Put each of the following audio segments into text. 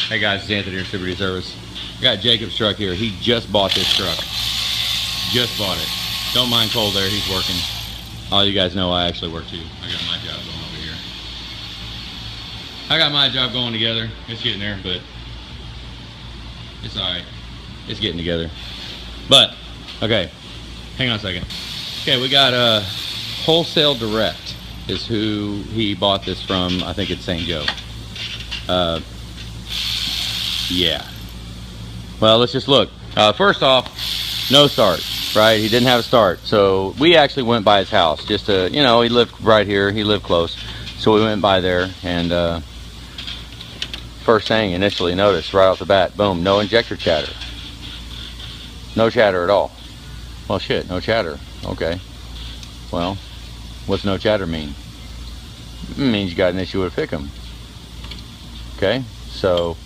Hey guys, it's Anthony here, Super Service. I got Jacob's truck here. He just bought this truck. Just bought it. Don't mind Cole there, he's working. All you guys know I actually work too. I got my job going over here. I got my job going together. It's getting there, but it's alright. It's getting together. But, okay, hang on a second. Okay, we got Wholesale Direct is who he bought this from. I think it's St. Joe. Yeah. Well, let's just look. First off, no start, right? He didn't have a start. So we actually went by his house just to, you know, he lived right here. He lived close. So we went by there, and first thing initially noticed right off the bat, boom, no injector chatter. No chatter at all. Well, shit, no chatter. Okay. Well, what's no chatter mean? It means you got an issue with Fickum. Okay, so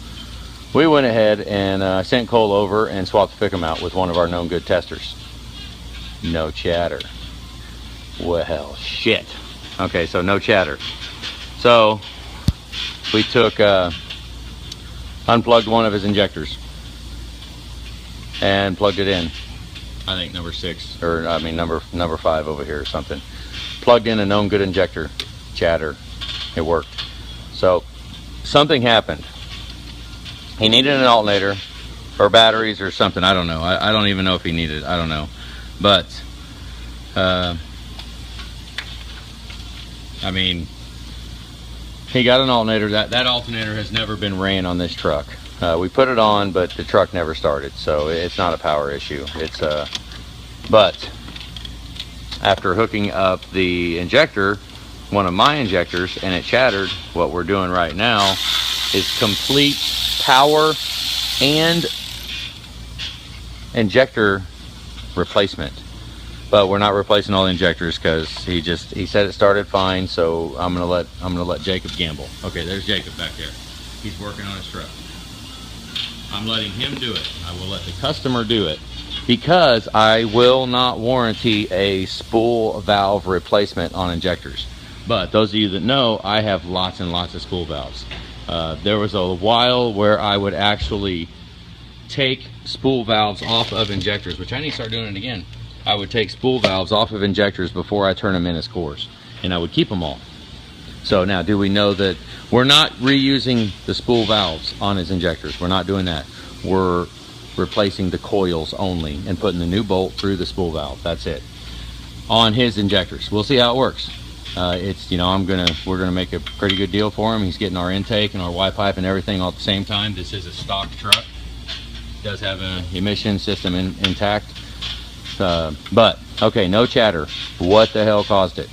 we went ahead and sent Cole over and swapped the Fickum out with one of our known good testers. No chatter. Well, shit. Okay, so no chatter. So we took, unplugged one of his injectors and plugged it in. I think number 6, or I mean number 5 over here or something. Plugged in a known good injector. Chatter. It worked. So something happened. He needed an alternator or batteries or something. I don't know. I don't even know if he needed it. I don't know. But I mean, he got an alternator. That alternator has never been ran on this truck. We put it on, but the truck never started, so it's not a power issue. It's but after hooking up the injector, one of my injectors, and it chattered, what we're doing right now is complete power and injector replacement. But we're not replacing all the injectors because he said it started fine, so I'm gonna let Jacob gamble. Okay, there's Jacob back there. He's working on his truck. I'm letting him do it. I will let the customer do it because I will not warranty a spool valve replacement on injectors. But those of you that know, I have lots and lots of spool valves. There was a while where I would actually take spool valves off of injectors, which I need to start doing it again. I would take spool valves off of injectors before I turn them in as cores, and I would keep them all. So now, do we know that we're not reusing the spool valves on his injectors? We're not doing that. We're replacing the coils only and putting the new bolt through the spool valve. That's it. On his injectors. We'll see how it works. It's, you know, we're gonna make a pretty good deal for him. He's getting our intake and our Y pipe and everything all at the same time. This is a stock truck. It does have an emission system intact. But okay, no chatter. What the hell caused it?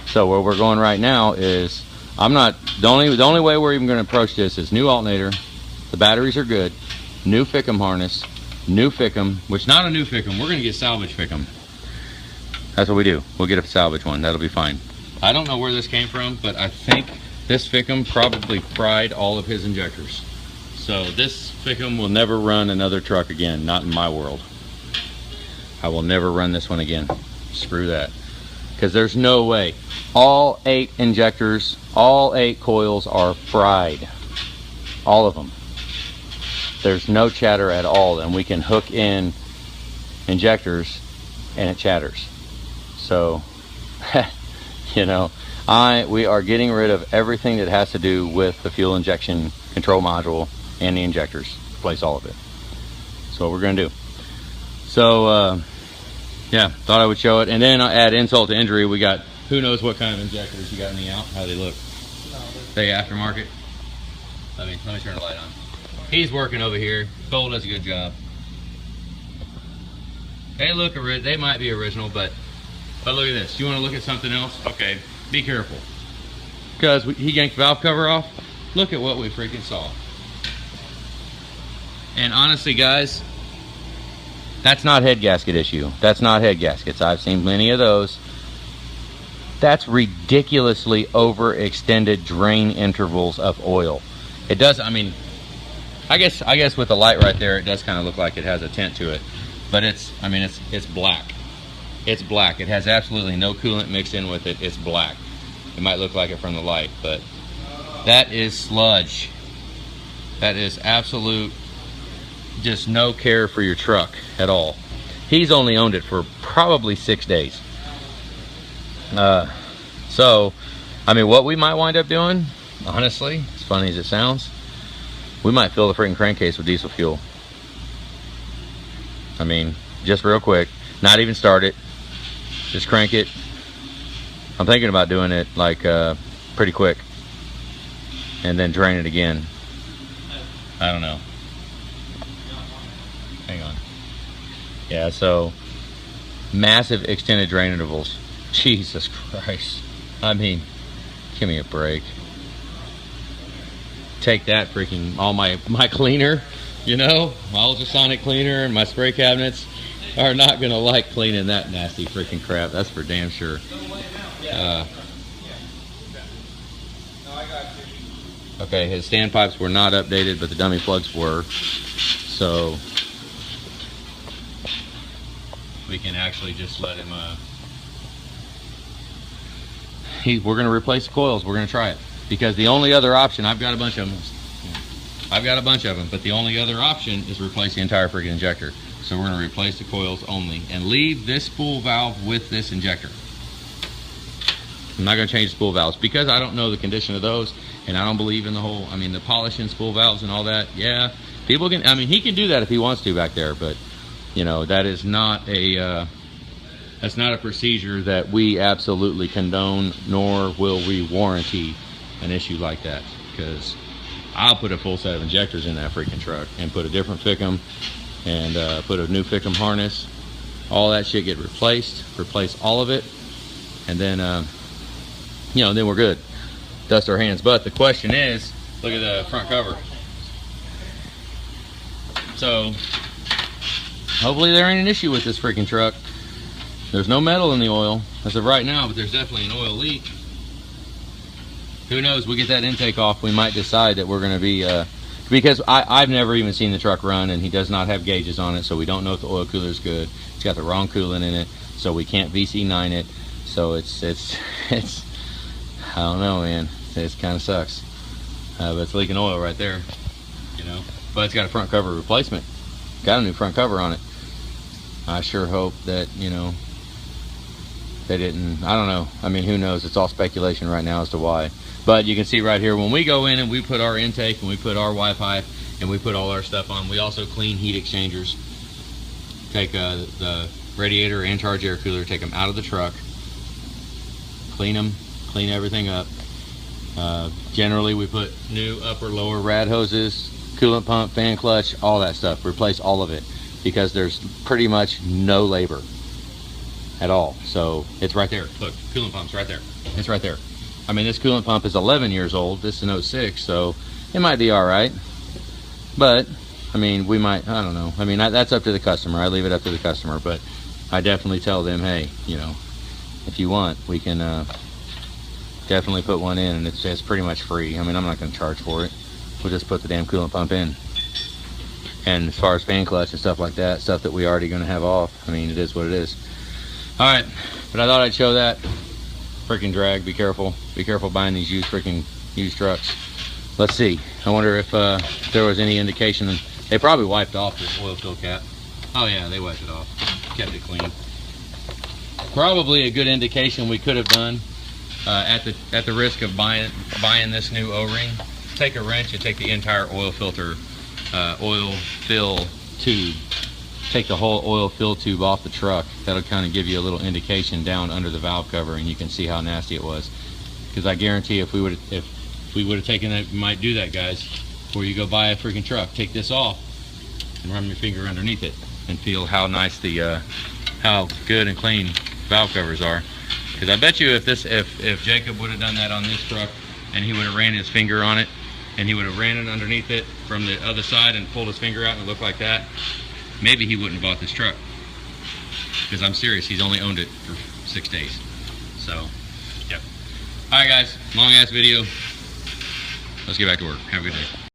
So where we're going right now is, the only way we're even going to approach this is new alternator. The batteries are good. New Fickum harness. New Fickum, which not a new Fickum. We're going to get salvage Fickum. That's what we do. We'll get a salvage one. That'll be fine. I don't know where this came from, but I think this Fickum probably fried all of his injectors. So this Fickum will never run another truck again. Not in my world. I will never run this one again. Screw that. Because there's no way. All 8 injectors, all 8 coils are fried. All of them. There's no chatter at all, and we can hook in injectors and it chatters. So, you know, we are getting rid of everything that has to do with the fuel injection control module and the injectors. Replace all of it. So what we're going to do. So, yeah, thought I would show it. And then add insult to injury, we got who knows what kind of injectors you got in the out. How they look. They aftermarket. Let me turn the light on. He's working over here. Cole does a good job. They look, they might be original, but look at this. You want to look at something else? Okay, be careful. Because he yanked the valve cover off. Look at what we freaking saw. And honestly, guys, that's not head gasket issue. That's not head gaskets. I've seen many of those. That's ridiculously overextended drain intervals of oil. It does, I mean, I guess with the light right there, it does kind of look like it has a tint to it. But it's black. It's black. It has absolutely no coolant mixed in with it. It's black. It might look like it from the light, but that is sludge. That is absolute, just no care for your truck at all. He's only owned it for probably 6 days. So, I mean, what we might wind up doing, honestly, as funny as it sounds, we might fill the freaking crankcase with diesel fuel. I mean, just real quick, not even start it, just crank it. I'm thinking about doing it like pretty quick, and then drain it again. I don't know. Hang on. Yeah, so massive extended drain intervals. Jesus Christ. I mean, give me a break. Take that freaking, all my cleaner, you know, my ultrasonic cleaner and my spray cabinets are not gonna like cleaning that nasty freaking crap. That's for damn sure. Okay, his standpipes were not updated, but the dummy plugs were. So we can actually just let him, we're gonna replace the coils. We're gonna try it. Because the only other option, I've got a bunch of them. But the only other option is replace the entire freaking injector. So we're gonna replace the coils only and leave this spool valve with this injector. I'm not gonna change spool valves because I don't know the condition of those, and I don't believe in the whole, I mean, the polishing spool valves and all that. Yeah, people can, I mean, he can do that if he wants to back there, but you know, that is not a, that's not a procedure that we absolutely condone, nor will we warranty an issue like that, because I'll put a full set of injectors in that freaking truck and put a different fickum and put a new fickum harness. All that shit get replace all of it, and then you know, then we're good. Dust our hands. But the question is, look at the front cover. So hopefully there ain't an issue with this freaking truck. There's no metal in the oil as of right now, but there's definitely an oil leak. Who knows, we get that intake off, we might decide that we're gonna be, because I've never even seen the truck run, and he does not have gauges on it, so we don't know if the oil cooler is good. It's got the wrong coolant in it, so we can't VC9 it. So it's I don't know, man. It kind of sucks. But it's leaking oil right there, you know. But it's got a front cover replacement. Got a new front cover on it. I sure hope that, you know, they didn't, I don't know. I mean, who knows? It's all speculation right now as to why. But you can see right here, when we go in and we put our intake and we put our Y-pipe and we put all our stuff on, we also clean heat exchangers. Take the radiator and charge air cooler, take them out of the truck, clean them, clean everything up. Generally, we put new upper, lower rad hoses, coolant pump, fan clutch, all that stuff. Replace all of it because there's pretty much no labor at all. So it's right there. Look, coolant pump's right there. It's right there. I mean, this coolant pump is 11 years old. This is an 06, so it might be all right. But I mean, we might, I don't know. I mean, that's up to the customer. I leave it up to the customer, but I definitely tell them, hey, you know, if you want, we can definitely put one in, and it's pretty much free. I mean, I'm not going to charge for it. We'll just put the damn coolant pump in. And as far as fan clutch and stuff like that, stuff that we already going to have off, I mean, it is what it is. All right, but I thought I'd show that. Freaking drag, be careful. Be careful buying these used trucks. Let's see. I wonder if there was any indication. They probably wiped off this oil fill cap. Oh yeah, they wiped it off. Kept it clean. Probably a good indication we could have done at the risk of buying this new O-ring. Take a wrench and take the entire oil filter, oil fill tube. Take the whole oil fill tube off the truck. That'll kind of give you a little indication down under the valve cover, and you can see how nasty it was. Because I guarantee if we would have taken it, you might do that, guys. Before you go buy a freaking truck, take this off and run your finger underneath it and feel how nice the how good and clean valve covers are. Because I bet you if Jacob would have done that on this truck and he would have ran his finger on it and he would have ran it underneath it from the other side and pulled his finger out and it looked like that, maybe he wouldn't have bought this truck. Because I'm serious, he's only owned it for 6 days. So, yep. Alright guys, long ass video. Let's get back to work. Have a good day.